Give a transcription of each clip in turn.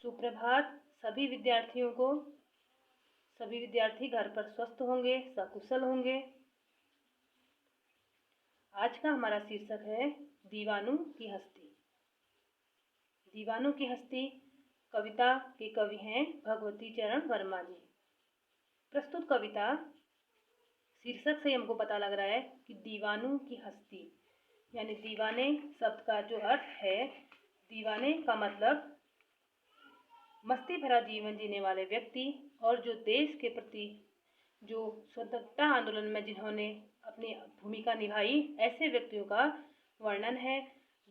सुप्रभात सभी विद्यार्थियों को। सभी विद्यार्थी घर पर स्वस्थ होंगे, सकुशल होंगे। आज का हमारा शीर्षक है दीवानों की हस्ती। दीवानों की हस्ती कविता के कवि हैं भगवती चरण वर्मा जी। प्रस्तुत कविता शीर्षक से हमको पता लग रहा है कि दीवानों की हस्ती यानी दीवाने शब्द का जो अर्थ है, दीवाने का मतलब मस्ती भरा जीवन जीने वाले व्यक्ति और जो देश के प्रति जो स्वतंत्रता आंदोलन में जिन्होंने अपनी भूमिका निभाई, ऐसे व्यक्तियों का वर्णन है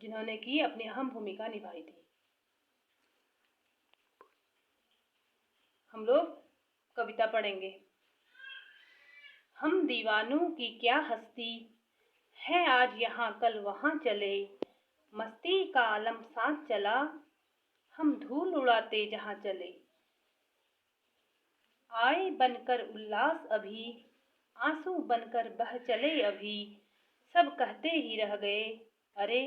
जिन्होंने की अपनी अहम भूमिका निभाई थी। हम लोग कविता पढ़ेंगे। हम दीवानों की क्या हस्ती है, आज यहाँ कल वहाँ चले, मस्ती का आलम साथ चला, हम धूल उड़ाते जहाँ चले। आए बनकर उल्लास अभी, आंसू बनकर बह चले अभी, सब कहते ही रह गए, अरे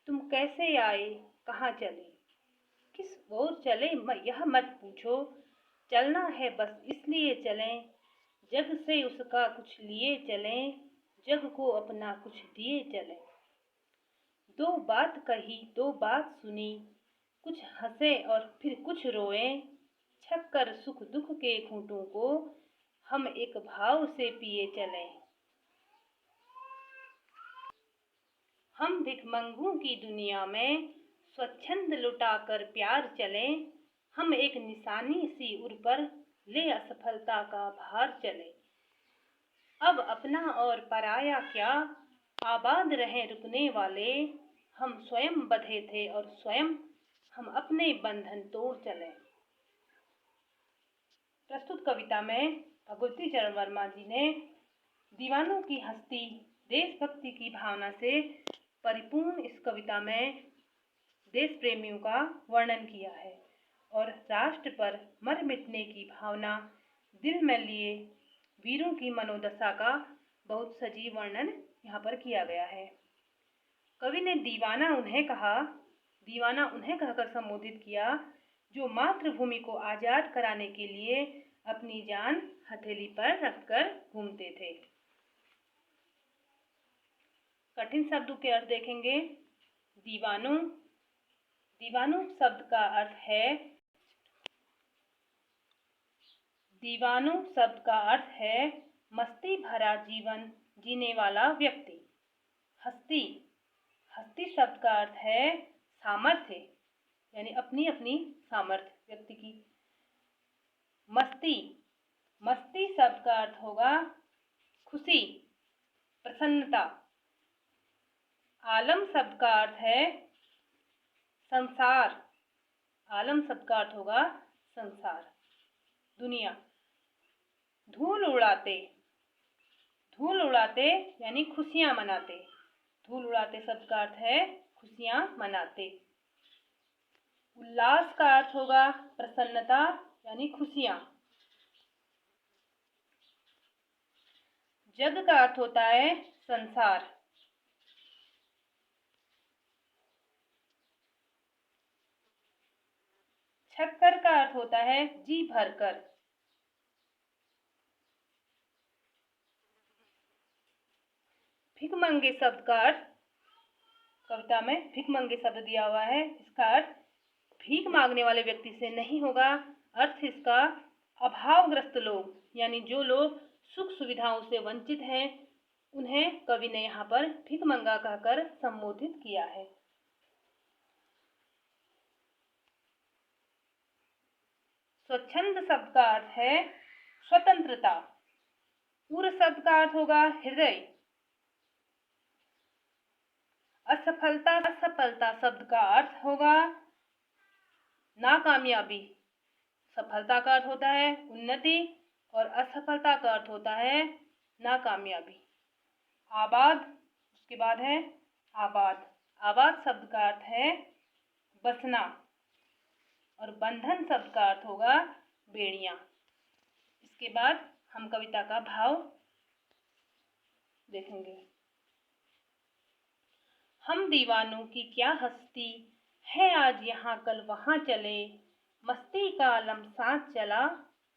तुम कैसे आए, कहाँ चले। किस ओर चले यह मत पूछो, चलना है बस इसलिए चलें, जग से उसका कुछ लिए चलें, जग को अपना कुछ दिए चलें। दो बात कही दो बात सुनी, कुछ हंसे और फिर कुछ रोए, छक्कर सुख दुख के घूंटों को हम एक भाव से पिए चलें। हम भिखमंगों की दुनिया में स्वच्छंद लुटाकर प्यार चलें, हम एक निशानी सी उर पर ले असफलता का भार चले। अब अपना और पराया क्या, आबाद रहे रुकने वाले, हम स्वयं बंधे थे और स्वयं हम अपने बंधन तोड़ चले। प्रस्तुत कविता में भगवती चरण वर्मा जी ने दीवानों की हस्ती, देशभक्ति की भावना से परिपूर्ण इस कविता में देश प्रेमियों का वर्णन किया है और राष्ट्र पर मर मिटने की भावना दिल में लिए वीरों की मनोदशा का बहुत सजीव वर्णन यहाँ पर किया गया है। कवि ने दीवाना उन्हें कहकर संबोधित किया जो मातृभूमि को आजाद कराने के लिए अपनी जान हथेली पर रखकर घूमते थे। कठिन शब्दों के अर्थ देखेंगे। दीवानों शब्द का अर्थ है मस्ती भरा जीवन जीने वाला व्यक्ति। हस्ती शब्द का अर्थ है सामर्थ्य, यानी अपनी अपनी सामर्थ्य व्यक्ति की। मस्ती शब्द का अर्थ होगा खुशी, प्रसन्नता। आलम शब्द का अर्थ है संसार। आलम शब्द का अर्थ होगा संसार, दुनिया। धूल उड़ाते यानी खुशियां मनाते। धूल उड़ाते शब्द का अर्थ है खुशियां मनाते। उल्लास का अर्थ होगा प्रसन्नता यानी खुशियां। जग का अर्थ होता है संसार। छक्कर का अर्थ होता है जी भरकर। भिखमंगे शब्द का अर्थ, कविता में भिखमंगे शब्द दिया हुआ है, इसका अर्थ भीख मांगने वाले व्यक्ति से नहीं होगा। अर्थ इसका अभावग्रस्त लोग, यानी जो लोग सुख सुविधाओं से वंचित हैं, उन्हें कवि ने यहाँ पर भिखमंगा कहकर संबोधित किया है। स्वच्छंद शब्द का अर्थ है स्वतंत्रता। उर शब्द का अर्थ होगा हृदय। असफलता शब्द का अर्थ होगा नाकामयाबी। सफलता का अर्थ होता है उन्नति और असफलता का अर्थ होता है नाकामयाबी। उसके बाद है आबाद शब्द का अर्थ है बसना और बंधन शब्द का अर्थ होगा बेड़ियां। इसके बाद हम कविता का भाव देखेंगे। हम दीवानों की क्या हस्ती है, आज यहाँ कल वहाँ चले, मस्ती का आलम सांस चला,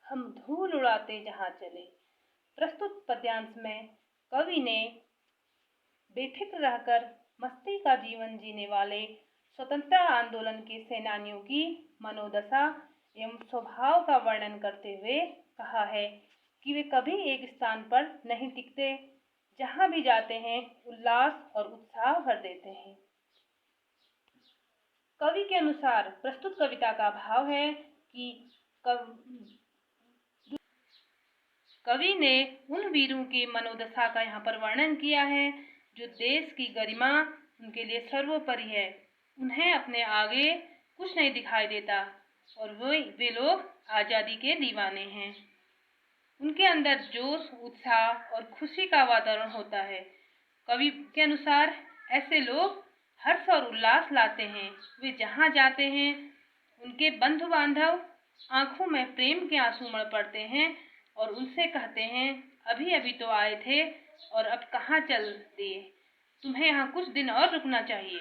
हम धूल उड़ाते जहाँ चले। प्रस्तुत पद्यांश में कवि ने बेफिक्र रहकर मस्ती का जीवन जीने वाले स्वतंत्रता आंदोलन के सेनानियों की मनोदशा एवं स्वभाव का वर्णन करते हुए कहा है कि वे कभी एक स्थान पर नहीं टिकते, जहाँ भी जाते हैं उल्लास और उत्साह भर देते हैं। कवि के अनुसार प्रस्तुत कविता का भाव है कि कवि ने उन वीरों की मनोदशा का यहाँ पर वर्णन किया है जो देश की गरिमा उनके लिए सर्वोपरि है। उन्हें अपने आगे कुछ नहीं दिखाई देता और वे लोग आज़ादी के दीवाने हैं। उनके अंदर जोश, उत्साह और खुशी का वातावरण होता है। कवि के अनुसार ऐसे लोग हर्ष और उल्लास लाते हैं। वे जहाँ जाते हैं उनके बंधु बांधव आंखों में प्रेम के आंसू उमड़ पड़ते हैं और उनसे कहते हैं, अभी अभी तो आए थे और अब कहाँ चल दिए, तुम्हें यहाँ कुछ दिन और रुकना चाहिए।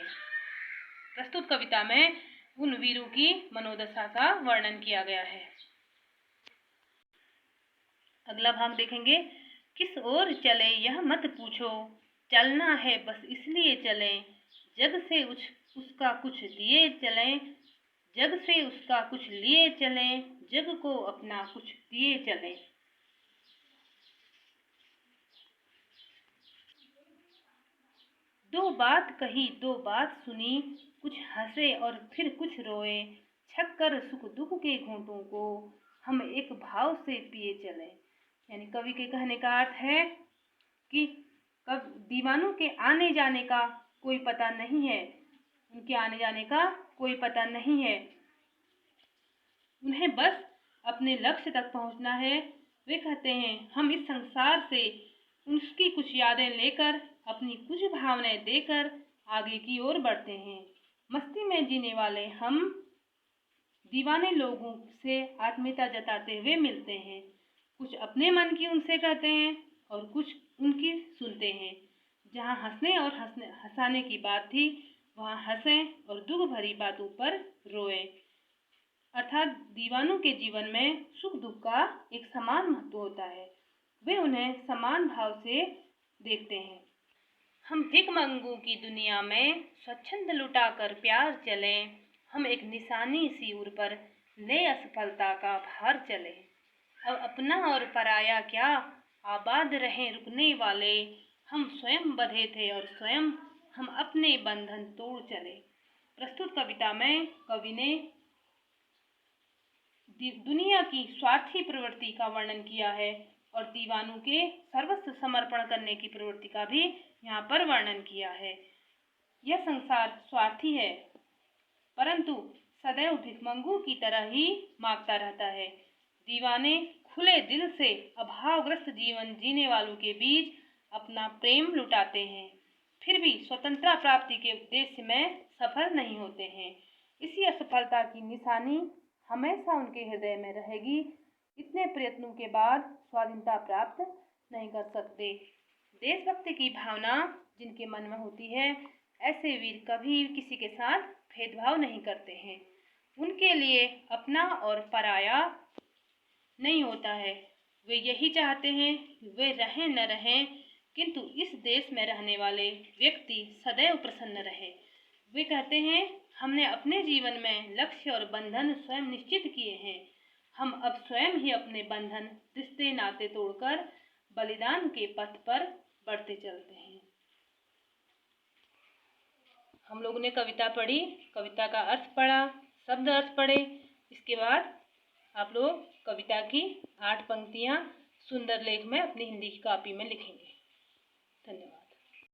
प्रस्तुत कविता में उन वीरों की मनोदशा का वर्णन किया गया है। अगला भाग देखेंगे। किस ओर चले यह मत पूछो, चलना है बस इसलिए चलें, जग से उसका कुछ लिए चलें, जग से उसका कुछ लिए चलें, जग को अपना कुछ दिए चलें। दो बात कही दो बात सुनी, कुछ हंसे और फिर कुछ रोए, छक्कर सुख दुख के घूंटों को हम एक भाव से पिए चले। यानी कवि के कहने का अर्थ है कि कब दीवानों के आने जाने का कोई पता नहीं है, उनके आने जाने का कोई पता नहीं है, उन्हें बस अपने लक्ष्य तक पहुंचना है। वे कहते हैं हम इस संसार से उसकी कुछ यादें लेकर, अपनी कुछ भावनाएं देकर आगे की ओर बढ़ते हैं। मस्ती में जीने वाले हम दीवाने लोगों से आत्मीयता जताते हुए मिलते हैं। कुछ अपने मन की उनसे कहते हैं और कुछ उनकी सुनते हैं। जहाँ हंसने और हंसाने की बात थी वहाँ हंसें और दुख भरी बातों पर रोएं। अर्थात दीवानों के जीवन में सुख दुख का एक समान महत्व होता है। वे उन्हें समान भाव से देखते हैं। हम भिखमंगों की दुनिया में स्वच्छंद लुटाकर प्यार चलें, हम एक निशानी सी उर पर ले असफलता का भार चले। अब अपना और पराया क्या, आबाद रहें रुकने वाले, हम स्वयं बंधे थे और स्वयं हम अपने बंधन तोड़ चले। प्रस्तुत कविता में कवि ने दुनिया की स्वार्थी प्रवृत्ति का वर्णन किया है और दीवानों के सर्वस्व समर्पण करने की प्रवृत्ति का भी यहाँ पर वर्णन किया है। यह संसार स्वार्थी है परंतु सदैव भिखमंगू की तरह ही मांगता रहता है। दीवाने खुले दिल से अभावग्रस्त जीवन जीने वालों के बीच अपना प्रेम लुटाते हैं, फिर भी स्वतंत्रता प्राप्ति के उद्देश्य में सफल नहीं होते हैं। इसी असफलता की निशानी हमेशा उनके हृदय में रहेगी। इतने प्रयत्नों के बाद स्वाधीनता प्राप्त नहीं कर सकते। देशभक्ति की भावना जिनके मन में होती है, ऐसे वीर कभी किसी के साथ भेदभाव नहीं करते हैं। उनके लिए अपना और पराया नहीं होता है। वे यही चाहते हैं कि वे रहें न रहें, किंतु इस देश में रहने वाले व्यक्ति सदैव प्रसन्न रहे। वे कहते हैं हमने अपने जीवन में लक्ष्य और बंधन स्वयं निश्चित किए हैं। हम अब स्वयं ही अपने बंधन, रिश्ते, नाते तोड़कर बलिदान के पथ पर बढ़ते चलते हैं। हम लोगों ने कविता पढ़ी, कविता का अर्थ पढ़ा, शब्द अर्थ पढ़े। इसके बाद आप लोग कविता की 8 पंक्तियां सुंदर लेख में अपनी हिंदी की कॉपी में लिखेंगे। धन्यवाद।